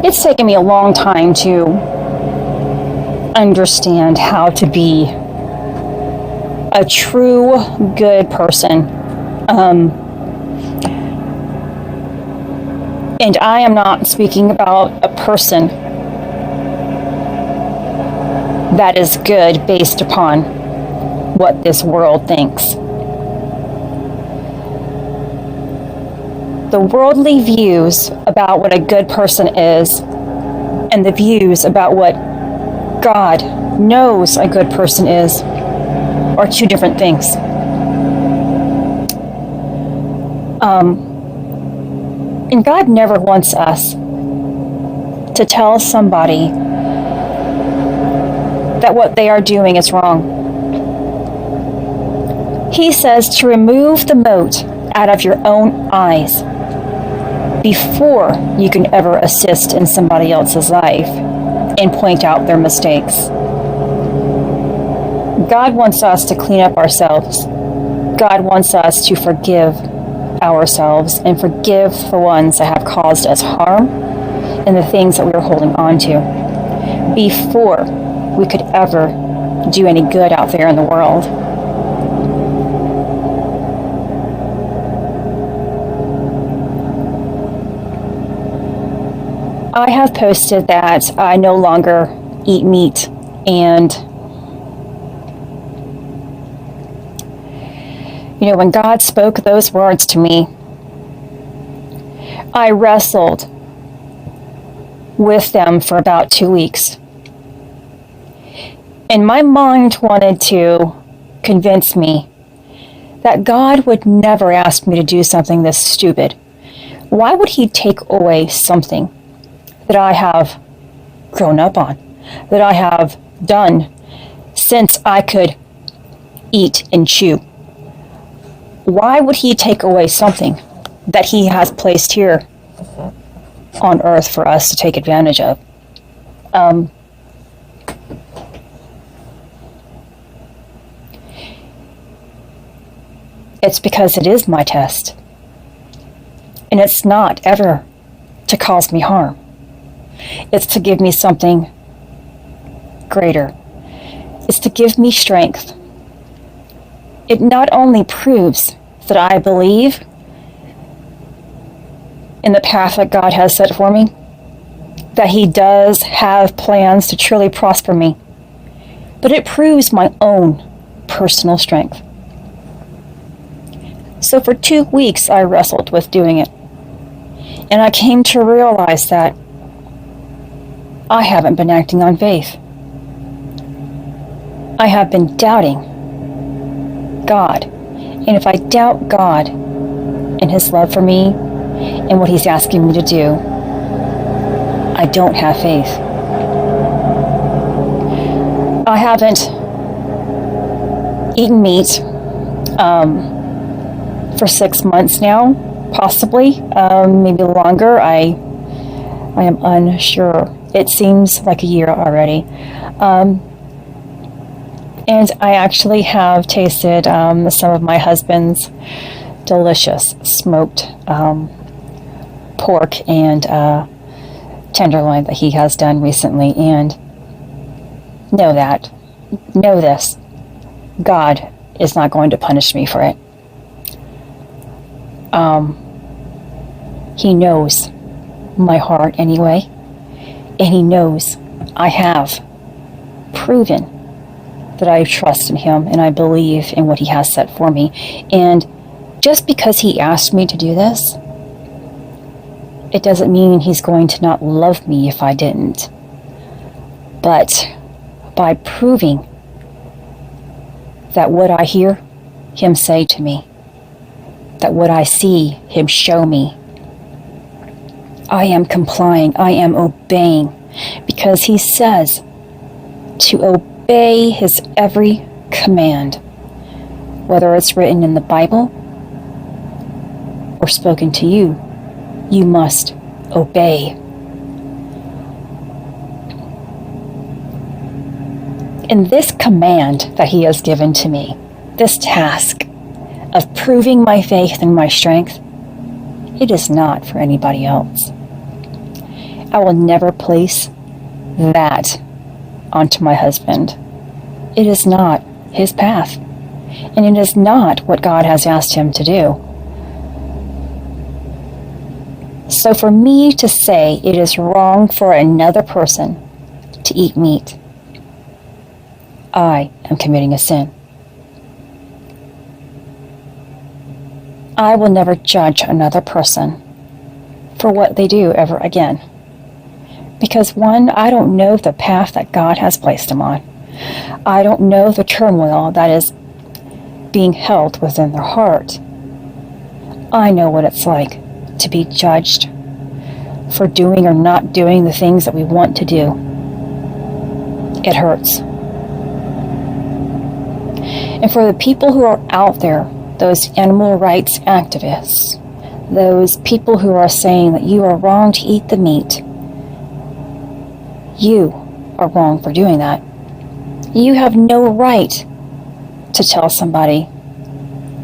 It's taken me a long time to understand how to be a true good person. And I am not speaking about a person that is good based upon what this world thinks. The worldly views about what a good person is and the views about what God knows a good person is are two different things. And God never wants us to tell somebody that what they are doing is wrong. He says to remove the mote out of your own eyes before you can ever assist in somebody else's life and point out their mistakes. God wants us to clean up ourselves. God wants us to forgive ourselves and forgive the ones that have caused us harm and the things that we are holding on to before we could ever do any good out there in the world. I have posted that I no longer eat meat, and when God spoke those words to me, I wrestled with them for about 2 weeks. And my mind wanted to convince me that God would never ask me to do something this stupid. Why would He take away something that I have grown up on, that I have done since I could eat and chew? Why would He take away something that He has placed here on earth for us to take advantage of? It's because it is my test. And it's not ever to cause me harm. It's to give me something greater. It's to give me strength. It not only proves that I believe in the path that God has set for me, that He does have plans to truly prosper me, but it proves my own personal strength. So for 2 weeks, I wrestled with doing it. And I came to realize that I haven't been acting on faith. I have been doubting God. And if I doubt God and His love for me and what He's asking me to do, I don't have faith. I haven't eaten meat for 6 months now, possibly, maybe longer. I am unsure. It seems like a year already. And I actually have tasted some of my husband's delicious smoked pork and tenderloin that he has done recently. And know this, God is not going to punish me for it. He knows my heart anyway, and He knows I have proven that I trust in Him and I believe in what He has set for me. And just because He asked me to do this, it doesn't mean He's going to not love me if I didn't. But by proving that what I hear Him say to me, that what I see Him show me, I am complying, I am obeying, because He says to obey His every command, whether it's written in the Bible or spoken to you, you must obey. And this command that He has given to me, this task of proving my faith and my strength, it is not for anybody else. I will never place that onto my husband. It is not his path, and it is not what God has asked him to do. So for me to say it is wrong for another person to eat meat, I am committing a sin. I will never judge another person for what they do ever again. Because one, I don't know the path that God has placed them on. I don't know the turmoil that is being held within their heart. I know what it's like to be judged for doing or not doing the things that we want to do. It hurts. And for the people who are out there, those animal rights activists, those people who are saying that you are wrong to eat the meat, you are wrong for doing that. You have no right to tell somebody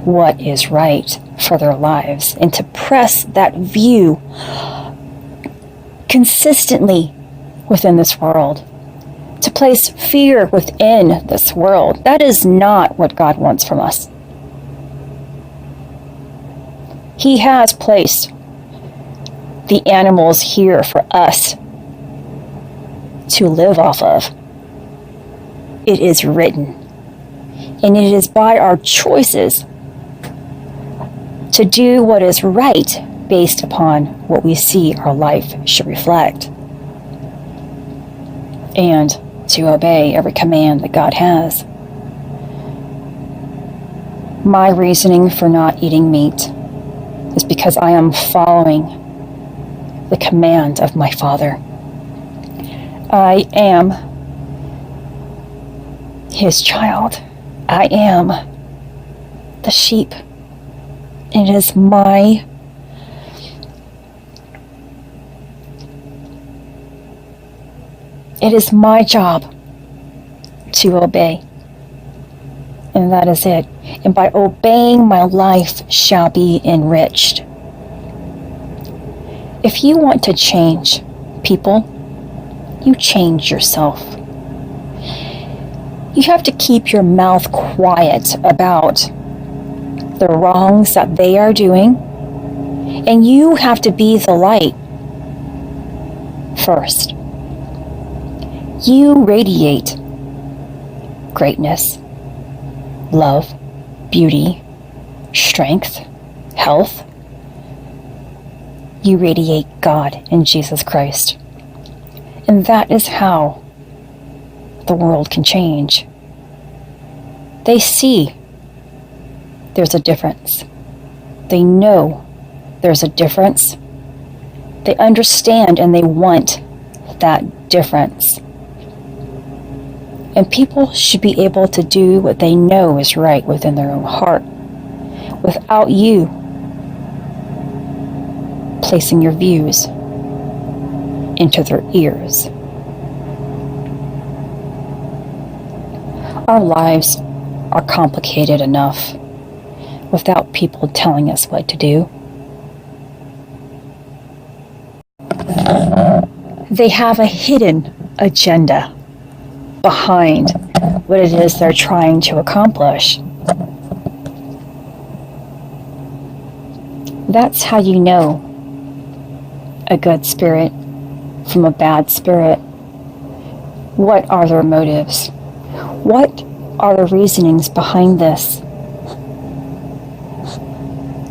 what is right for their lives and to press that view consistently within this world, to place fear within this world. That is not what God wants from us. He has placed the animals here for us to live off of. It is written. And it is by our choices to do what is right based upon what we see our life should reflect. And to obey every command that God has. My reasoning for not eating meat is because I am following the command of my Father. I am His child. I am the sheep. It is my job to obey. And that is it. And by obeying, my life shall be enriched. If you want to change people, you change yourself. You have to keep your mouth quiet about the wrongs that they are doing, and you have to be the light first. You radiate greatness, love, beauty, strength, health. You radiate God in Jesus Christ. And that is how the world can change. They see there's a difference. They know there's a difference. They understand and they want that difference. And people should be able to do what they know is right within their own heart without you placing your views into their ears. Our lives are complicated enough without people telling us what to do. They have a hidden agenda behind what it is they're trying to accomplish. That's how you know a good spirit from a bad spirit. What are their motives? What are the reasonings behind this?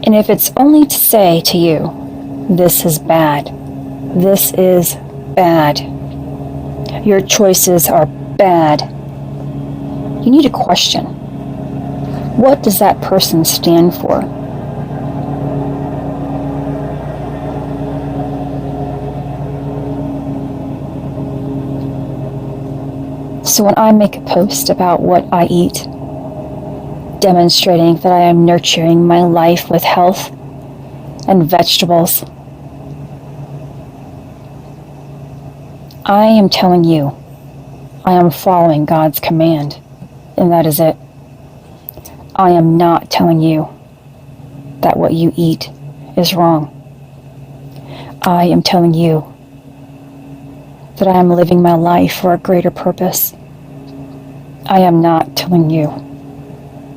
And if it's only to say to you, this is bad, this is bad, your choices are bad, you need to question, what does that person stand for? So when I make a post about what I eat, demonstrating that I am nurturing my life with health and vegetables, I am telling you, I am following God's command, and that is it. I am not telling you that what you eat is wrong. I am telling you that I am living my life for a greater purpose. I am not telling you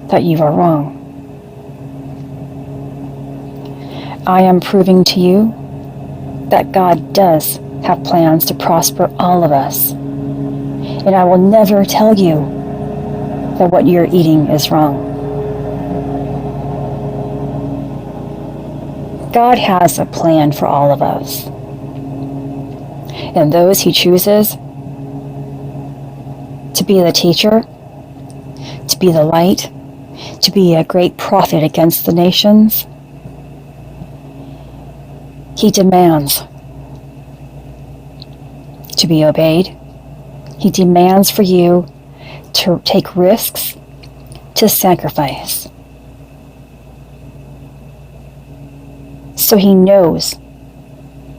that you are wrong. I am proving to you that God does have plans to prosper all of us. And I will never tell you that what you're eating is wrong. God has a plan for all of us. And those he chooses to be the teacher, to be the light, to be a great prophet against the nations, he demands to be obeyed. He demands for you to take risks, to sacrifice. So he knows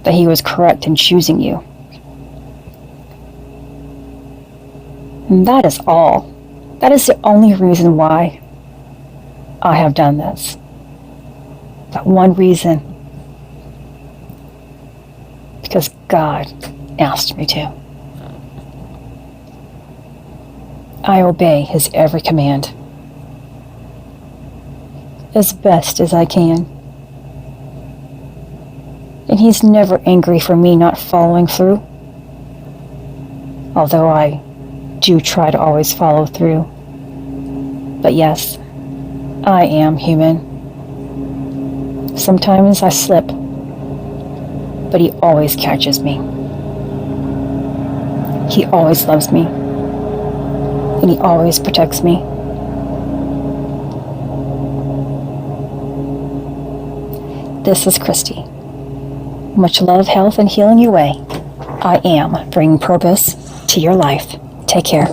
that he was correct in choosing you. And that is all. That is the only reason why I have done this. That one reason. Because God asked me to. I obey his every command as best as I can. And he's never angry for me not following through. Although I do try to always follow through. But yes, I am human. Sometimes I slip, but he always catches me. He always loves me, and he always protects me. This is Christy. Much love, health, and healing your way. I am bringing purpose to your life. Take care.